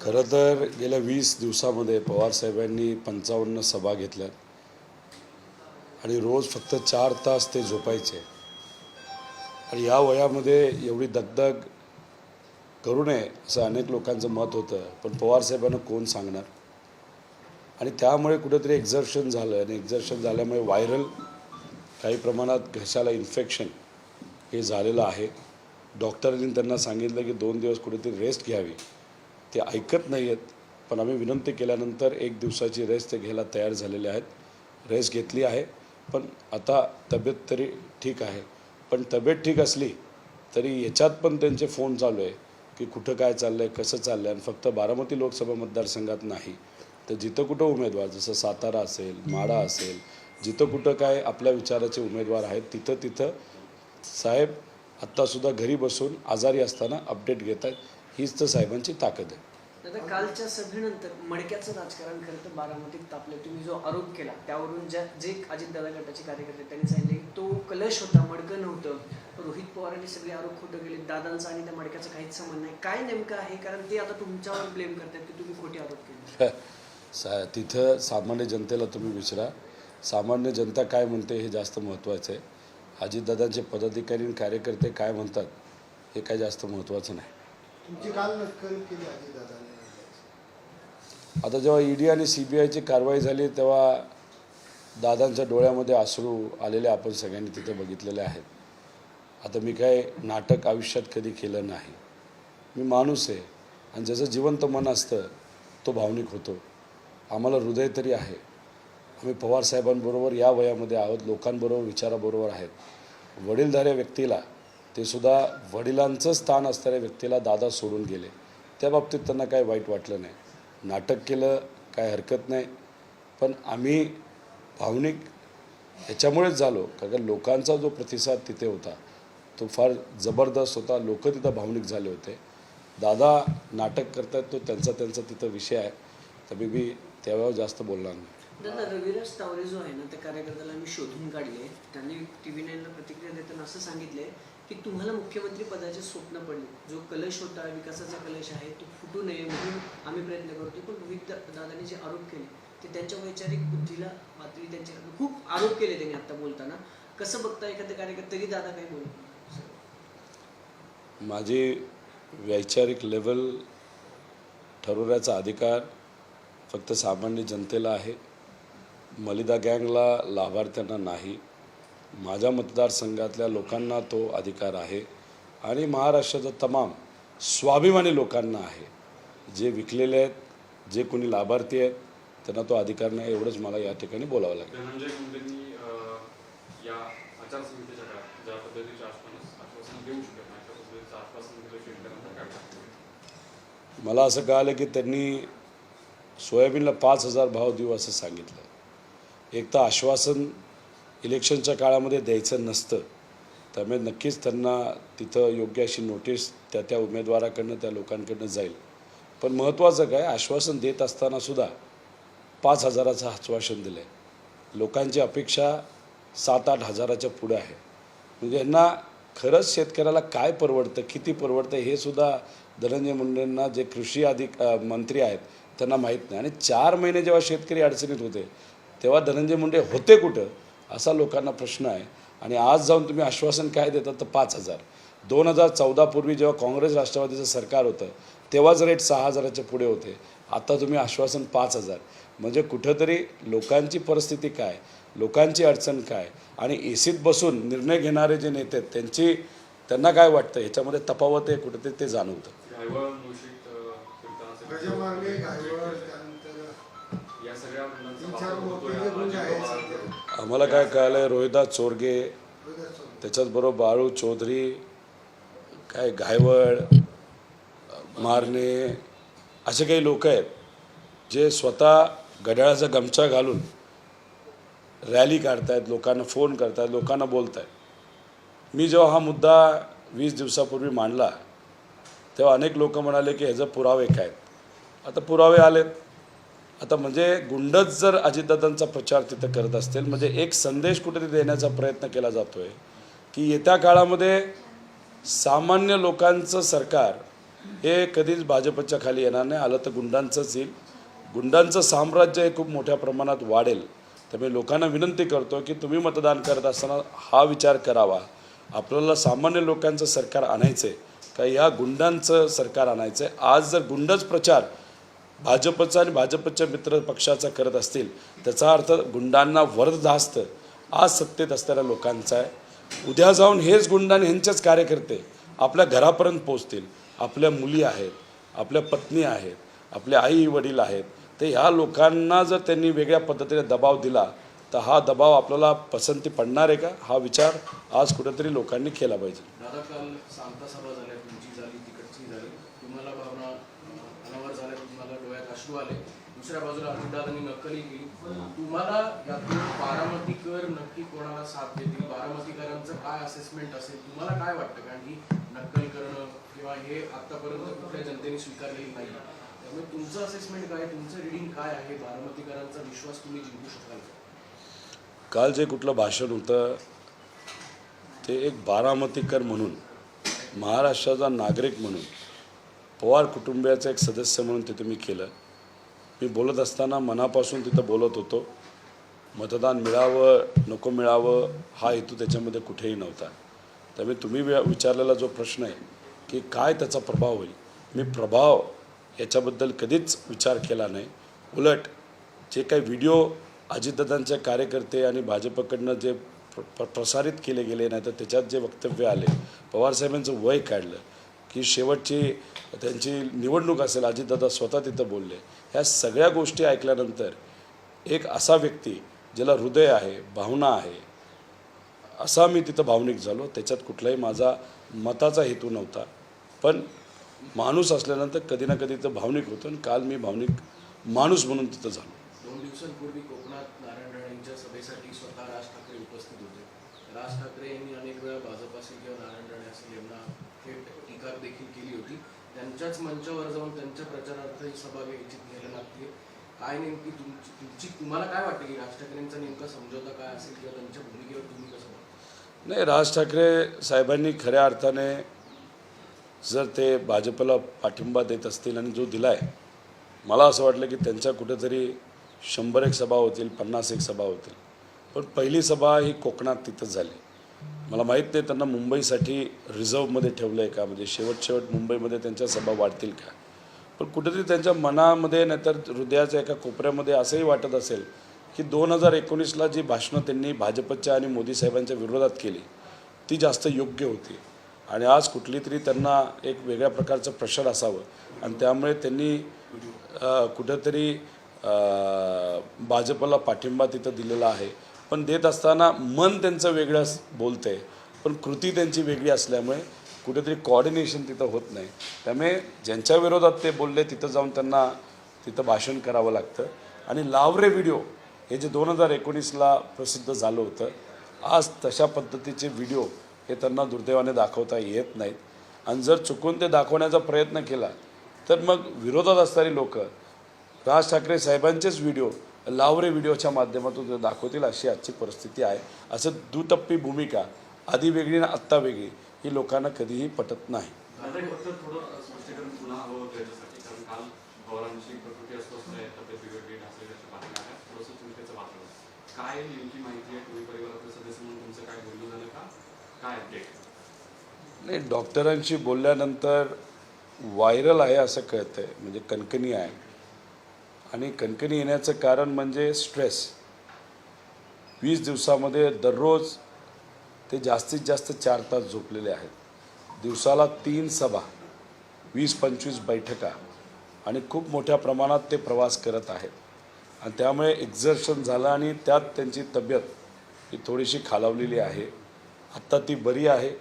खरं तर गेल्या 20 दिवसामध्ये पवारसाहेबांनी 55 सभा घेतल्या आणि रोज फक्त 4 तास ते झोपायचे आणि या वयामध्ये एवढी दगदग करू नये असं अनेक लोकांचं मत होतं. पण पवारसाहेबांना कोण सांगणार आणि त्यामुळे कुठेतरी एक्झर्शन झालं आणि एक्झर्शन झाल्यामुळे व्हायरल काही प्रमाणात घशाला इन्फेक्शन हे झालेलं आहे. डॉक्टरांनी त्यांना सांगितलं की 2 दिवस कुठेतरी रेस्ट घ्यावी. ते ऐकत नाही आहेत. पण आम्ही विनंती केल्यानंतर 1 दिवसाची रेस्ट ते घ्यायला तयार झालेले आहेत. रेस्ट घेतली आहे. पण आता तब्येत तरी ठीक आहे. पण तब्येत ठीक असली तरी याच्यात पण त्यांचे फोन चालू आहे की कुठं काय चाललं आहे, कसं चाललं आहे. आणि फक्त बारामती लोकसभा मतदारसंघात नाही तर जिथं कुठं उमेदवार जसं सातारा असेल, माढा असेल, जिथं कुठं काय आपल्या विचाराचे उमेदवार आहेत तिथं साहेब आत्तासुद्धा घरी बसून आजारी असताना अपडेट घेत आहेत. हीच तर साहेबांची ताकद आहे. दादा, कालच्या सभेनंतर मडक्याचं राजकारण खरं तर बारामतीत तापलं. तुम्ही जो आरोप केला त्यावरून जे अजितदादा गटाचे कार्यकर्ते त्यांनी सांगितले की तो कलश होता, मडकं नव्हतं. रोहित पवारांनी सगळे आरोप खोटं केले. दादांचा आणि त्या मडक्याचं काहीच संबंध नाही. काय नेमकं आहे? कारण ते आता तुमच्यावर ब्लेम करतात की तुम्ही खोटे आरोप केले. तिथं सामान्य जनतेला तुम्ही विचारा. सामान्य जनता काय म्हणते हे जास्त महत्त्वाचं आहे. अजितदादांचे पदाधिकारी आणि कार्यकर्ते काय म्हणतात हे काय जास्त महत्त्वाचं नाही. तुमची काल नक्कल केली अजितदादांनी. आता जेव्हा ईडी आणि CBIची कारवाई झाली तेव्हा दादांच्या डोळ्यामध्ये अश्रू आलेले आपण सगळ्यांनी तिथे बघितलेले आहेत. आता मी काय नाटक आयुष्यात कधी केलं नाही. मी माणूस आहे आणि ज्याचं जिवंत मन असतं तो भावनिक होतो. आम्हाला हृदय तरी आहे. आम्ही पवारसाहेबांबरोबर या वयामध्ये आहोत, लोकांबरोबर विचाराबरोबर आहेत. वडीलधाऱ्या व्यक्तीला ते सुद्धा वडिलांचं स्थान असणाऱ्या व्यक्तीला दादा सोडून गेले. त्या बाबतीत त्यांना काय वाईट वाटलं नाही. नाटक केलं काय हरकत नाही. पण आम्ही भावनिक ह्याच्यामुळेच झालो कारण लोकांचा जो प्रतिसाद तिथे होता तो फार जबरदस्त होता. लोक तिथं भावनिक झाले होते. दादा नाटक करतात तो त्यांचा तिथं विषय आहे. तर मी त्यावेळेवर जास्त बोलणार नाही. दादा, रविराज तावरे जो आहे ना त्या कार्यकर्त्याला मी शोधून काढले. त्यांनी TV9ला प्रतिक्रिया देताना असं सांगितले की तुम्हाला मुख्यमंत्री पदाचे स्वप्न पडले. जो कलश होता, विकासाचा कलश आहे, तो फुटू नये म्हणून आम्ही प्रयत्न करतो. पण रोहित दादांनी जे आरोप केले ते त्यांच्या वैचारिक बुद्धीला पातळी त्यांच्या खूप आरोप केले त्यांनी आता बोलताना. कसं बघता एखाद्या कार्यकर्ता तरी दादा काही बोलतो? माझी वैचारिक लेवल ठरवण्याचा अधिकार फक्त सामान्य जनतेला आहे. मलिदा गँगला लाभार्थ्यांना नाही. माझ्या मतदारसंघातल्या लोकांना तो अधिकार आहे आणि महाराष्ट्राच्या तमाम स्वाभिमानी लोकांना आहे. जे विकलेले आहेत, जे कोणी लाभार्थी आहेत त्यांना तो अधिकार नाही. एवढंच मला या ठिकाणी बोलावं लागेल. धनंजय मुंडेंनी या आचारसंहितेच्या काळात ज्या पद्धतीचे आश्वासन देऊ शकत नाही त्या पद्धतीचं आश्वासन दिलं शेतकऱ्यांना काय वाटतं? मला असं कळालं की त्यांनी सोयाबीनला 5,000 भाव देऊ असं सांगितलं. एक तर आश्वासन इलेक्शनच्या काळामध्ये द्यायचं नसतं. त्यामुळे नक्कीच त्यांना तिथं योग्य अशी नोटीस त्या उमेदवाराकडनं त्या लोकांकडनं जाईल. पण महत्त्वाचं काय, आश्वासन देत असतानासुद्धा 5,000चं आश्वासन दिलं आहे. लोकांची अपेक्षा 7-8 हजाराच्या पुढे आहे. म्हणजे यांना खरंच शेतकऱ्याला काय परवडतं, किती परवडतं हे सुद्धा धनंजय मुंडेंना जे कृषी मंत्री आहेत त्यांना माहीत नाही. आणि 4 महिने जेव्हा शेतकरी अडचणीत होते तेव्हा धनंजय मुंडे होते कुठं असा लोकांना प्रश्न आहे. आणि आज जाऊन तुम्ही आश्वासन काय देतात तर 5,000. 2014 पूर्वी जेव्हा काँग्रेस राष्ट्रवादीचं सरकार होतं तेव्हाच रेट 6,000च्या पुढे होते. आता तुम्ही आश्वासन 5,000. म्हणजे कुठंतरी लोकांची परिस्थिती काय, लोकांची अडचण काय आणि एसीत बसून निर्णय घेणारे जे नेते आहेत त्यांना काय वाटतं ह्याच्यामध्ये तफावत आहे कुठेतरी ते जाणवतं. गजमार्गे घायवळ त्यानंतर या सगळ्या आम्हाला काय कळलं आहे, रोहिदास चोरगे त्याच्याचबरोबर बाळू चौधरी, काय घायवळ, मारणे असे काही लोक आहेत जे स्वतः घड्याळाचा गमछा घालून रॅली काढतायत, लोकांना फोन करतायत, लोकांना बोलत आहेत. मी जेव्हा हा मुद्दा 20 दिवसापूर्वी मांडला तेव्हा अनेक लोक म्हणाले की ह्याचे पुरावे काय. आता पुरावे आलेत. आता म्हणजे गुंडच जर अजितदादांचा प्रचार तिथं करत असतील म्हणजे एक संदेश कुठेतरी देण्याचा प्रयत्न केला जातो आहे की येत्या काळामध्ये सामान्य लोकांचं सरकार हे कधीच भाजपच्या खाली येणार नाही. आलं तर गुंडांचंच येईल. गुंडांचं साम्राज्य हे खूप मोठ्या प्रमाणात वाढेल. त्यामुळे लोकांना विनंती करतो की तुम्ही मतदान करत असताना हा विचार करावा, आपल्याला सामान्य लोकांचं सरकार आणायचं आहे का या गुंडांचं सरकार आणायचं आहे. आज जर गुंडच प्रचार भाजपचा आणि भाजपच्या मित्र पक्षाचा करत असतील त्याचा अर्थ गुंडांना वरदधास्त आज सत्तेत असणाऱ्या लोकांचा आहे. उद्या जाऊन हेच गुंड आणि ह्यांचेच कार्यकर्ते आपल्या घरापर्यंत पोहोचतील. आपल्या मुली आहेत, आपल्या पत्नी आहेत, आपले आई वडील आहेत. तर ह्या लोकांना जर त्यांनी वेगळ्या पद्धतीने दबाव दिला तर हा दबाव आपल्याला पसंती पडणार आहे का, हा विचार आज कुठेतरी लोकांनी केला पाहिजे. दादा, काल सांगता सभा झाल्या, तुमची झाली, तिकडची झाली, तुम्हाला भावना अनावर झाल्या, तुम्हाला डोळ्यात अश्रू आले. दुसऱ्या बाजूला अजितदादांनी नक्कली केली. तुम्हाला यातून बारामतीकर नक्की कोणाला साथ देतील, बारामतीकरांचं काय असेसमेंट असेल, तुम्हाला काय वाटतं? कारण की नक्कल करणं किंवा हे आतापर्यंत कुठल्या जनतेने स्वीकारलेलं नाही. त्यामुळे तुमचं असेसमेंट काय, तुमचं रिडिंग काय आहे, बारामतीकरांचा विश्वास तुम्ही जिंकू शकाल? काल जे कुठलं भाषण होतं ते एक बारामतीकर म्हणून, महाराष्ट्राचा नागरिक म्हणून, पवार कुटुंबियाचा एक सदस्य म्हणून तिथे मी केलं. मी बोलत असताना मनापासून तिथं बोलत होतो. मतदान मिळावं नको मिळावं हा हेतू त्याच्यामध्ये कुठेही नव्हता. त्यामुळे तुम्ही विचारलेला जो प्रश्न आहे की काय त्याचा प्रभाव होईल, मी प्रभाव याच्याबद्दल कधीच विचार केला नाही. उलट जे काही व्हिडिओ अजितदादांचे कार्यकर्ते आणि भाजपकडनं जे प्रसारित केले गेले नाही तर त्याच्यात जे वक्तव्य आले, पवारसाहेबांचं वय काढलं की शेवटची त्यांची निवडणूक असेल, अजितदादा स्वतः तिथं बोलले. ह्या सगळ्या गोष्टी ऐकल्यानंतर एक असा व्यक्ती ज्याला हृदय आहे, भावना आहे, असा मी तिथं भावनिक झालो. त्याच्यात कुठलाही माझा मताचा हेतू नव्हता. पण माणूस असल्यानंतर कधी ना कधी तर भावनिक होतं आणि काल मी भावनिक माणूस म्हणून तिथं झालो. 2 दिवसांपूर्वी कोकणात नारायण राणेंच्या सभेसाठी स्वतः राज ठाकरे उपस्थित होते. राज ठाकरे यांनी अनेक वेळा भाजप असेल किंवा नारायण राणे असेल यांना थेट टीका देखील केली होती. त्यांच्याच मंचावर जाऊन त्यांच्या प्रचारार्थ ही सभा घ्यायला लागते. काय नेमकी तुम्हाला काय वाटतं की राज ठाकरेंचा नेमका समझोता काय असेल किंवा त्यांच्या भूमिकेवर तुम्ही कसं बघता? नाही, राज ठाकरे साहेबांनी खऱ्या अर्थाने जर ते भाजपला पाठिंबा देत असतील आणि जो दिला आहे, मला असं वाटलं की त्यांच्या कुठेतरी 100 सभा होतील, 50 सभा होतील. पण पहिली सभा ही कोकणात तिथंच झाली. मला माहीत नाही त्यांना मुंबईसाठी रिझर्वमध्ये ठेवलं आहे का, म्हणजे शेवट मुंबईमध्ये त्यांच्या सभा वाढतील का. पण कुठेतरी त्यांच्या मनामध्ये नाहीतर हृदयाच्या एका कोपऱ्यामध्ये असंही वाटत असेल की 2019ला जी भाषणं त्यांनी भाजपच्या आणि मोदी साहेबांच्या विरोधात केली ती जास्त योग्य होती. आणि आज कुठली तरी त्यांना एक वेगळ्या प्रकारचं प्रेशर असावं आणि त्यामुळे त्यांनी कुठेतरी भाजपला पाठिंबा तिथं दिलेला आहे. पण देत असताना मन त्यांचं वेगळं बोलतं आहे, पण कृती त्यांची वेगळी असल्यामुळे कुठेतरी कोऑर्डिनेशन तिथं होत नाही. त्यामुळे ज्यांच्या विरोधात ते बोलले तिथं जाऊन त्यांना तिथं भाषण करावं लागतं. आणि लावरे व्हिडिओ हे जे 2019ला प्रसिद्ध झालं होतं, आज तशा पद्धतीचे व्हिडिओ हे त्यांना दुर्दैवाने दाखवता येत नाहीत. आणि जर चुकून ते दाखवण्याचा प्रयत्न केला तर मग विरोधात असणारी लोक राज ठाकरे साहेबांचेच व्हिडिओ लावरे व्हिडिओच्या माध्यमातून ते दाखवतील अशी आजची परिस्थिती आहे. असं दुटप्पी भूमिका आधी वेगळी ना आत्ता वेगळी ही लोकांना कधीही पटत नाही. दादा, फक्त थोडं स्पष्टीकरण पुन्हा हवं होतं याच्यासाठी, कारण काल पवारांची प्रकृती अस्वस्थ आहे, तब्येत बिघडली, ढासळल्याच्या बातम्या आल्या, थोडंसं चिंतेचं वातावरण. काय नेमकी माहिती आहे? तुम्ही परिवारातले सदस्य म्हणून तुमचं काय बोलणं झालं का, काय अपडेट? नाही, डॉक्टरांशी बोलल्यानंतर व्हायरल आहे असं कळतं आहे, म्हणजे कणकणी आहे. आणि कणकणी येण्याचं कारण म्हणजे स्ट्रेस. 20 दिवसामध्ये दररोज ते जास्तीत जास्त 4 तास झोपलेले आहेत. दिवसाला 3 सभा, 20-25 बैठका आणि खूप मोठ्या प्रमाणात ते प्रवास करत आहेत. आणि त्यामुळे एक्झर्शन झालं आणि त्यात त्यांची तब्येत ही थोडीशी खालावलेली आहे. आत्ता ती बरी आहे,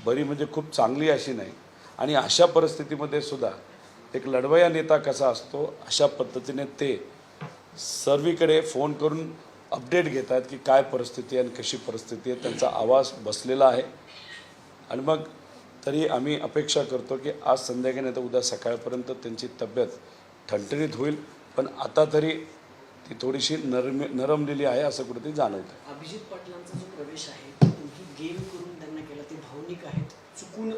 बरी म्हणजे खूप चांगली अशी नाही. आणि अशा परिस्थितीमध्ये सुद्धा एक लढवय्या नेता कसा असतो अशा पद्धतीने ते सर्वीकडे फोन करून अपडेट घेत आहेत की काय परिस्थिती आहे आणि कशी परिस्थिती आहे. त्यांचा आवाज बसलेला आहे. आणि मग तरी आम्ही अपेक्षा करतो की आज संध्याकाळी नाही तर उद्या सकाळपर्यंत त्यांची तब्येत ठणठणीत होईल. पण आता तरी ती थोडीशी नरमलेली आहे असं कुठेतरी जाणवतं. अभिजित पाटलांचा जो प्रवेश आहे तो तुम्ही गेम करून त्यांना केला, ते भावनिक आहेत, चुकून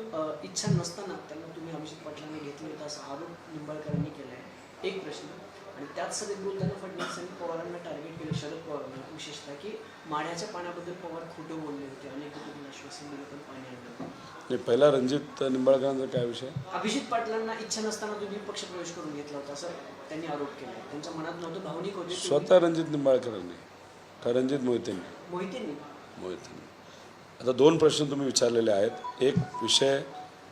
इच्छा नसताना त्यांना तुम्ही अभिजित पाटलांनी घेतलं होतं असा आरोप निंबाळकरांनी केला आहे. एक प्रश्न. आणि त्याच सगळ्यात बोलताना फडणवीसांनी पवारांना टार्गेट केलं, शरद पवारांना विशेषतः, की माढ्याच्या पाण्याबद्दल पवार खोटं बोलले होते, अनेक तुम्ही आश्वासन दिलं पण पाणी आणलं. नाही, पहिला रणजित निंबाळकरांचा काय विषय? अभिजित पाटलांना इच्छा नसताना तुम्ही पक्षप्रवेश करून घेतला होता असं त्यांनी आरोप केला. त्यांच्या मनात नव्हतं, भावनिक होते. स्वतः रणजित निंबाळकरांनी का रणजित मोहितेंनी? मोहितेंनी. आता 2 प्रश्न तुम्ही विचारलेले आहेत. एक विषय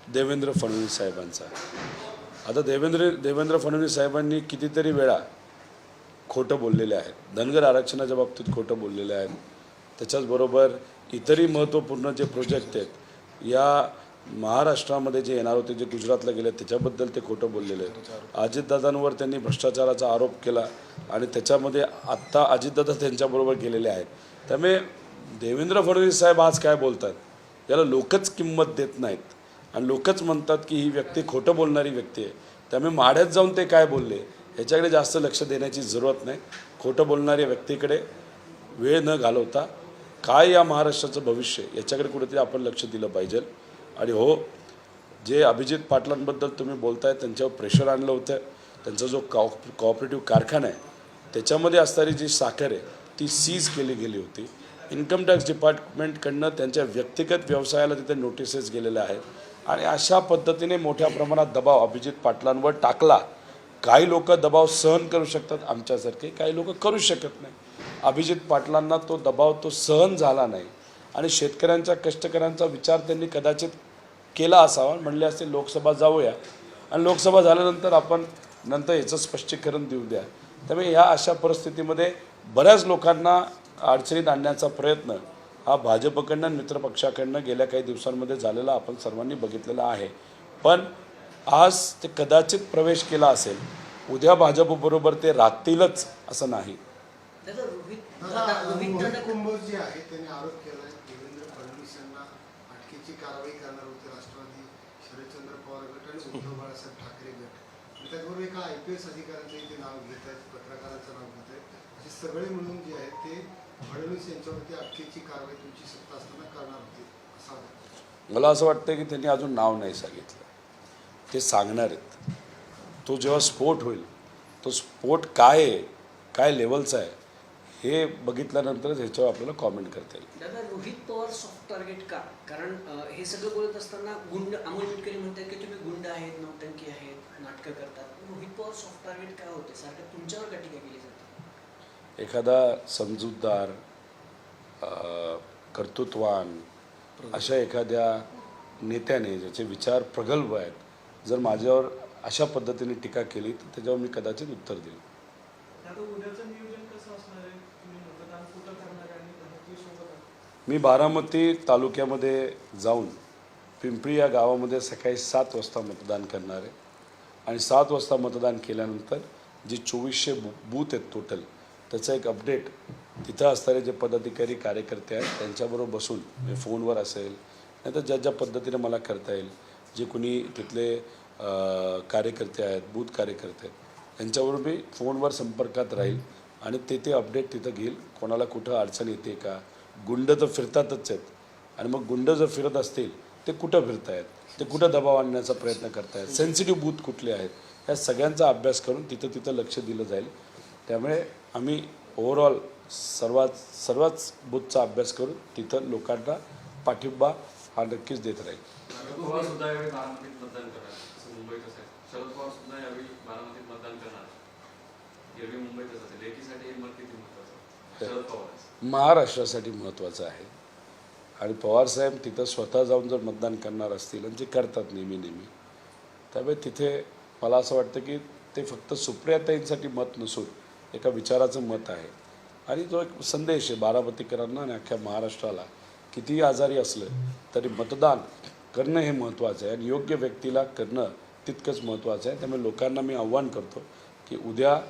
देवेंद्र फडणवीस साहेबांचा. आता देवेंद्र फडणवीस साहेबांनी कितीतरी वेळा खोटं बोललेले आहेत. धनगर आरक्षणाच्या बाबतीत खोटं बोललेले आहेत. त्याच्याचबरोबर इतरही महत्त्वपूर्ण जे प्रोजेक्ट आहेत या महाराष्ट्रामध्ये जे येणार होते, जे गुजरातला गेले त्याच्याबद्दल ते खोटं बोललेले आहेत. अजितदादांवर त्यांनी भ्रष्टाचाराचा आरोप केला आणि त्याच्यामध्ये आत्ता अजितदादा त्यांच्याबरोबर गेलेले आहेत. त्यामुळे देवेंद्र फडणवीस साहेब आज काय बोलतात याला लोकच किंमत देत नाहीत आणि लोकच म्हणतात की ही व्यक्ती खोटं बोलणारी व्यक्ती आहे. त्यामुळे माढ्यात जाऊन ते काय बोलले ह्याच्याकडे जास्त लक्ष देण्याची जरूरत नाही. खोटं बोलणाऱ्या व्यक्तीकडे वेळ न घालवता काय या महाराष्ट्राचं भविष्य याच्याकडे कुठेतरी आपण लक्ष दिलं पाहिजे. आणि हो, जे अभिजित पाटलांबद्दल तुम्ही बोलताय त्यांच्यावर प्रेशर आणलं होतं. त्यांचा जो कॉपरेटिव्ह कारखाना आहे त्याच्यामध्ये असणारी जी साखर आहे ती सीज केली गेली होती. इन्कम टॅक्स डिपार्टमेंटकडनं त्यांच्या व्यक्तिगत व्यवसायाला तिथे नोटिसेस गेलेल्या आहेत आणि अशा पद्धतीने मोठ्या प्रमाणात दबाव अभिजित पाटलांवर टाकला. काही लोक दबाव सहन करू शकतात आमच्यासारखे, काही लोक करू शकत नाही. अभिजित पाटलांना तो दबाव सहन झाला नाही आणि शेतकऱ्यांच्या कष्टकऱ्यांचा विचार त्यांनी कदाचित केला असावा. म्हणले असते लोकसभा जाऊया आणि लोकसभा झाल्यानंतर आपण नंतर याचं स्पष्टीकरण देऊ द्या. त्यामुळे ह्या अशा परिस्थितीमध्ये बऱ्याच लोकांना अडचणीत आणण्याचा प्रयत्न हा भाजपकडनं मित्रपक्षाकडनं गेल्या काही दिवसांमध्ये झालेला आपण सर्वांनी बघितलेला आहे. पण आज ते कदाचित प्रवेश केला असेल, उद्या भाजपबरोबर ते राहतीलच असं नाही. मोहित कुंभोज जे आहे त्यांनी आरोप केला देवेंद्र फडणवीस यांना अटकेची कारवाई करणार होते राष्ट्रवादी शरदचंद्र पवार गट आणि उद्धव बाळासाहेब ठाकरे गट. त्याचबरोबर एका IPS अधिकाऱ्याचं इथे नाव घेत आहेत, पत्रकाराचं नाव घेत आहेत. असे सगळे मिळून जे आहेत ते फडणवीस यांच्यावरती अटकेची कारवाई तुमची सत्ता असताना करणार होती असं वाटतं. मला असं वाटतं की त्यांनी अजून नाव नाही सांगितलं, ते सांगणार आहेत. तो जेव्हा स्फोट होईल तो स्फोट काय आहे, काय लेवलचा आहे हे बघितल्यानंतरच ह्याच्यावर आपल्याला कॉमेंट करता येईल. दादा, रोहित पवार सॉफ्ट टार्गेट का? कारण हे सगळं बोलत असताना गुंड अमोल मिटकरी म्हणतात की तुम्ही गुंड आहेत, नौटंकी आहेत, नाटकं करतात. रोहित पवार सॉफ्ट टार्गेट काय होते? सारखं तुमच्यावर का टीका केली जाते? एखादा समजूतदार कर्तृत्वान अशा एखाद्या नेत्याने ज्याचे विचार प्रगल्भ आहेत जर माझ्यावर अशा पद्धतीने टीका केली तर त्याच्यावर मी कदाचित उत्तर देईल. मी बारामती तालुक्यामध्ये जाऊन पिंपरी या गावामध्ये सकाळी 7 वाजता मतदान करणार आहे आणि 7 वाजता मतदान केल्यानंतर जे 2400 बूथ आहेत टोटल त्याचं एक अपडेट तिथं असणारे जे पदाधिकारी कार्यकर्ते आहेत त्यांच्याबरोबर बसून म्हणजे फोनवर असेल नाही तर ज्या ज्या पद्धतीने मला करता येईल, जे कुणी तिथले कार्यकर्ते आहेत, बूथ कार्यकर्ते आहेत त्यांच्याबरोबर मी फोनवर संपर्कात राहील आणि ते अपडेट तिथं घेईल. कोणाला कुठं अडचण येते का? गुंड तर फिरतातच आहेत आणि मग गुंड जर फिरत असतील ते कुठं फिरत आहेत, ते कुठं दबाव आणण्याचा प्रयत्न करत आहेत, सेन्सिटिव्ह बूथ कुठले आहेत, ह्या सगळ्यांचा अभ्यास करून तिथं लक्ष दिलं जाईल. त्यामुळे आम्ही ओव्हरऑल सर्वच बूथचा अभ्यास करून तिथं लोकांना पाठिंबा हा नक्कीच देत राहील. शरद पवार सुद्धा यावेळी बारामतीत मतदान करणार, असं मुंबईतच आहे. शरद पवार सुद्धा यावेळी बारामतीत मतदान करणार, एरवी मुंबईतच असेल. लेकीसाठी हे मत किती महत्त्वाचं? शरद पवार महाराष्ट्रासाठी महत्त्वाचं आहे आणि पवारसाहेब तिथं स्वतः जाऊन जर मतदान करणार असतील आणि जे करतात नेहमी त्यामुळे तिथे मला असं वाटतं की ते फक्त सुप्रियाताईंसाठी मत नसून एका विचाराचं मत आहे आणि तो एक संदेश आहे बारामतीकरांना आणि अख्ख्या महाराष्ट्राला. कितीही आजारी असलं तरी मतदान करणं हे महत्त्वाचं आहे आणि योग्य व्यक्तीला करणं तितकंच महत्त्वाचं आहे. त्यामुळे लोकांना मी आव्हान करतो की उद्या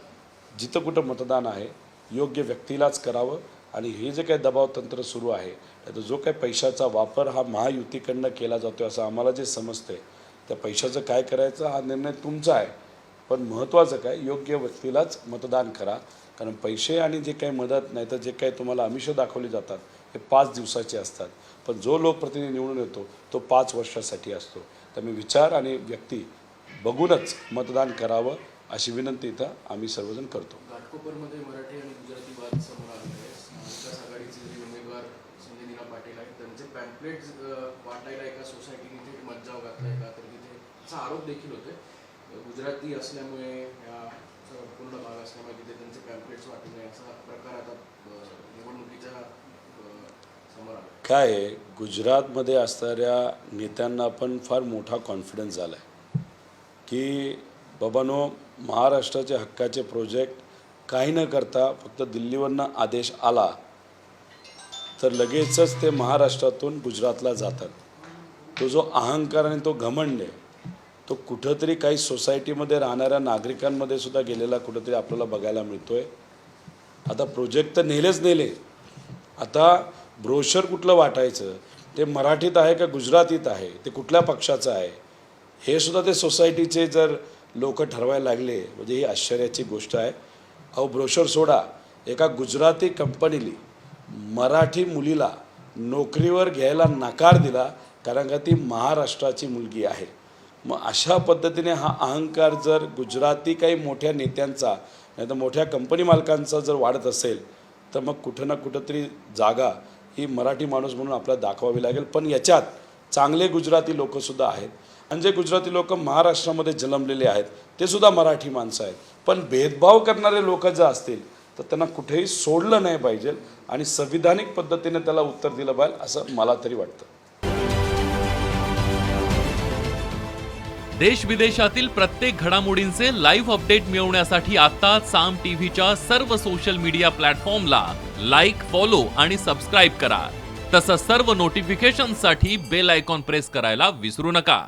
जिथं कुठं मतदान आहे योग्य व्यक्तीलाच करावं आणि हे जे काही दबाव तंत्र सुरू आहे तर जो काही पैशाचा वापर हा महायुतीकडनं केला जातो असं आम्हाला जे समजते, त्या पैशाचं काय करायचं हा निर्णय तुमचा आहे. पण महत्त्वाचं काय, योग्य व्यक्तीलाच मतदान करा. कारण पैसे आणि जे काही मदत नाही तर जे काही तुम्हाला आमिष दाखवली जातात हे 5 दिवसाचे असतात, पण जो लोकप्रतिनिधी निवडून येतो तो 5 वर्षासाठी असतो. त्यामुळे विचार आणि व्यक्ती बघूनच मतदान करावं अशी विनंती इथं आम्ही सर्वजण करतो. घाटकोपरमध्ये मराठी आणि गुजराती वाद समोर आलेले आहे. महाविकास आघाडीचे जे उमेदवार संजय नीना पाटील आहेत त्यांचे पॅम्पलेट्स वाटायला एका सोसायटीने थेट मज्जाव घातलाय का, तर तिथे असा आरोप देखील होते. गुजराती असल्यामुळे या पूर्ण भाग असल्यामुळे तिथे त्यांचे पॅम्पलेट्स वाटू नये असा प्रकार आता निवडणुकीच्या समोर आला. काय आहे, गुजरातमध्ये असणाऱ्या नेत्यांना पण फार मोठा कॉन्फिडन्स झाला आहे की बाबांनो, महाराष्ट्राचे हक्काचे प्रोजेक्ट काही न करता फक्त दिल्लीवरनं आदेश आला तर लगेचच ते महाराष्ट्रातून गुजरातला जातात. तो जो अहंकार आणि तो घमंड आहे तो कुठंतरी काही सोसायटीमध्ये राहणाऱ्या नागरिकांमध्ये सुद्धा गेलेला कुठंतरी आपल्याला बघायला मिळतोय. आता प्रोजेक्ट तर नेले, आता ब्रोशर कुठलं वाटायचं ते मराठीत आहे का गुजरातीत आहे, ते कुठल्या पक्षाचं आहे हे सुद्धा ते सोसायटीचे जर लोक ठरवायला लागले म्हणजे ही आश्चर्याची गोष्ट आहे. अहो ब्रोशर सोडा, एका गुजराती कंपनीने मराठी मुलीला नोकरीवर घ्यायला नकार दिला कारण का ती महाराष्ट्राची मुलगी आहे. मग अशा पद्धतीने हा अहंकार जर गुजराती काही मोठ्या नेत्यांचा नाही तर मोठ्या कंपनी मालकांचा जर वाढत असेल तर मग कुठं ना कुठंतरी जागा ही मराठी माणूस म्हणून आपल्याला दाखवावी लागेल. पण याच्यात चांगले गुजराती लोकसुद्धा आहेत आणि जे गुजराती लोक महाराष्ट्रामध्ये जन्मलेले आहेत ते सुद्धा मराठी माणसं आहेत. पण भेदभाव करणारे लोक जर असतील तर त्यांना कुठेही सोडलं नाही पाहिजे आणि संविधानिक पद्धतीने त्याला उत्तर दिलं पाहिजे असं मला तरी वाटतं. देश विदेशातील प्रत्येक घडामोडींचे लाईव्ह अपडेट मिळवण्यासाठी आता साम टीव्हीच्या सर्व सोशल मीडिया प्लॅटफॉर्मला लाईक, फॉलो आणि सबस्क्राईब करा. तसंच सर्व नोटिफिकेशनसाठी बेल आयकॉन प्रेस करायला विसरू नका.